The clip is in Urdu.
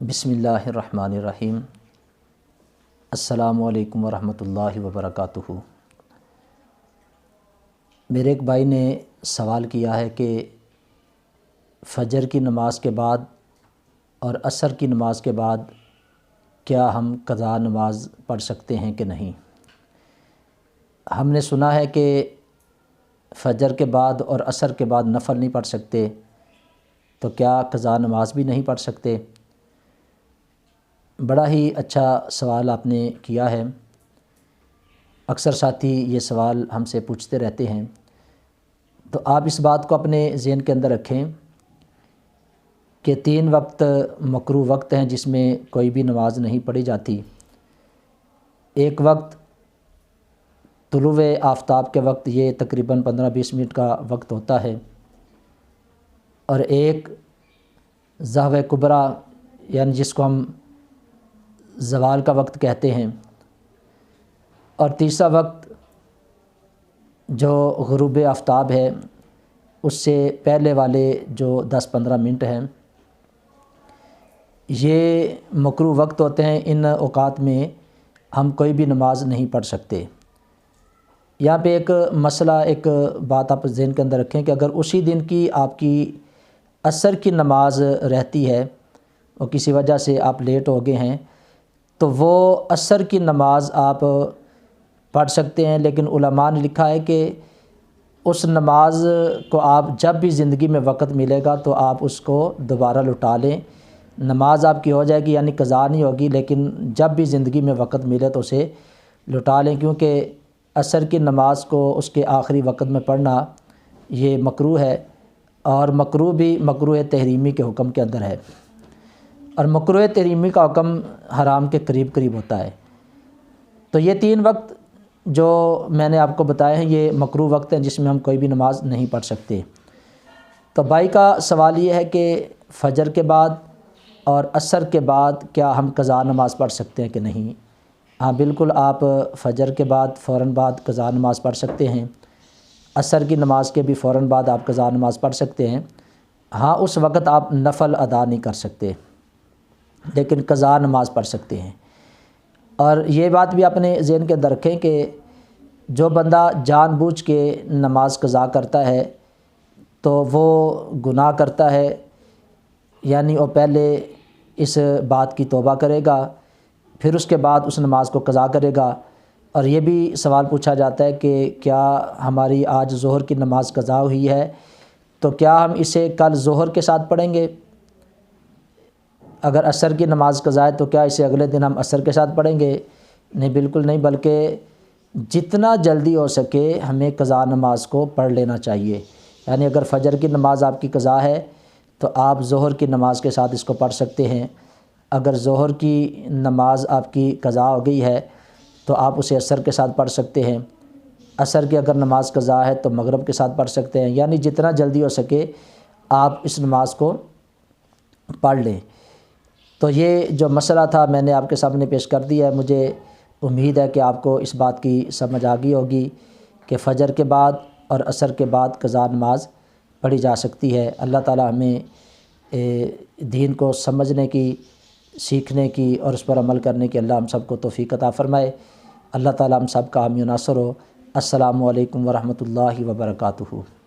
بسم اللہ الرحمن الرحیم۔ السلام علیکم ورحمۃ اللہ وبرکاتہ۔ میرے ایک بھائی نے سوال کیا ہے کہ فجر کی نماز کے بعد اور عصر کی نماز کے بعد کیا ہم قضا نماز پڑھ سکتے ہیں کہ نہیں۔ ہم نے سنا ہے کہ فجر کے بعد اور عصر کے بعد نفل نہیں پڑھ سکتے، تو کیا قضا نماز بھی نہیں پڑھ سکتے؟ بڑا ہی اچھا سوال آپ نے کیا ہے۔ اکثر ساتھی یہ سوال ہم سے پوچھتے رہتے ہیں، تو آپ اس بات کو اپنے ذہن کے اندر رکھیں کہ 3 وقت مکروہ وقت ہیں جس میں کوئی بھی نماز نہیں پڑھی جاتی۔ ایک وقت طلوع آفتاب کے وقت، یہ تقریباً 15-20 منٹ کا وقت ہوتا ہے، اور ایک ظہو کبریٰ یعنی جس کو ہم زوال کا وقت کہتے ہیں، اور تیسرا وقت جو غروب آفتاب ہے اس سے پہلے والے جو 10-15 منٹ ہیں، یہ مکروہ وقت ہوتے ہیں۔ ان اوقات میں ہم کوئی بھی نماز نہیں پڑھ سکتے۔ یہاں پہ ایک مسئلہ، ایک بات آپ ذہن کے اندر رکھیں کہ اگر اسی دن کی آپ کی عصر کی نماز رہتی ہے اور کسی وجہ سے آپ لیٹ ہو گئے ہیں، تو وہ عصر کی نماز آپ پڑھ سکتے ہیں، لیکن علماء نے لکھا ہے کہ اس نماز کو آپ جب بھی زندگی میں وقت ملے گا تو آپ اس کو دوبارہ لوٹا لیں۔ نماز آپ کی ہو جائے گی، یعنی قضا نہیں ہوگی، لیکن جب بھی زندگی میں وقت ملے تو اسے لوٹا لیں، کیونکہ عصر کی نماز کو اس کے آخری وقت میں پڑھنا یہ مکروہ ہے، اور مکروہ بھی مکروہ تحریمی کے حکم کے اندر ہے، اور مکروہ تحریمی کا حکم حرام کے قریب قریب ہوتا ہے۔ تو یہ 3 وقت جو میں نے آپ کو بتائے ہیں یہ مکروہ وقت ہیں جس میں ہم کوئی بھی نماز نہیں پڑھ سکتے۔ تو بھائی کا سوال یہ ہے کہ فجر کے بعد اور عصر کے بعد کیا ہم قضا نماز پڑھ سکتے ہیں کہ نہیں۔ ہاں بالکل، آپ فجر کے بعد فوراً بعد قضا نماز پڑھ سکتے ہیں، عصر کی نماز کے بھی فوراً بعد آپ قضا نماز پڑھ سکتے ہیں۔ ہاں اس وقت آپ نفل ادا نہیں کر سکتے، لیکن قضا نماز پڑھ سکتے ہیں۔ اور یہ بات بھی اپنے ذہن کے اندر رکھیں کہ جو بندہ جان بوجھ کے نماز قضا کرتا ہے تو وہ گناہ کرتا ہے، یعنی وہ پہلے اس بات کی توبہ کرے گا، پھر اس کے بعد اس نماز کو قضا کرے گا۔ اور یہ بھی سوال پوچھا جاتا ہے کہ کیا ہماری آج ظہر کی نماز قضا ہوئی ہے تو کیا ہم اسے کل ظہر کے ساتھ پڑھیں گے؟ اگر عصر کی نماز قضا ہے تو کیا اسے اگلے دن ہم عصر کے ساتھ پڑھیں گے؟ نہیں، بالکل نہیں، بلکہ جتنا جلدی ہو سکے ہمیں قضا نماز کو پڑھ لینا چاہیے۔ یعنی اگر فجر کی نماز آپ کی قضا ہے تو آپ ظہر کی نماز کے ساتھ اس کو پڑھ سکتے ہیں۔ اگر ظہر کی نماز آپ کی قضا ہو گئی ہے تو آپ اسے عصر کے ساتھ پڑھ سکتے ہیں۔ عصر کی اگر نماز قضا ہے تو مغرب کے ساتھ پڑھ سکتے ہیں، یعنی جتنا جلدی ہو سکے آپ اس نماز کو پڑھ لیں۔ تو یہ جو مسئلہ تھا میں نے آپ کے سامنے پیش کر دیا ہے۔ مجھے امید ہے کہ آپ کو اس بات کی سمجھ آ گئی ہوگی کہ فجر کے بعد اور عصر کے بعد قضا نماز پڑھی جا سکتی ہے۔ اللہ تعالی ہمیں دین کو سمجھنے کی، سیکھنے کی اور اس پر عمل کرنے کی اللہ ہم سب کو توفیق عطا فرمائے۔ اللہ تعالی ہم سب کا حامی و ناصر ہو۔ السلام علیکم ورحمۃ اللہ وبرکاتہ۔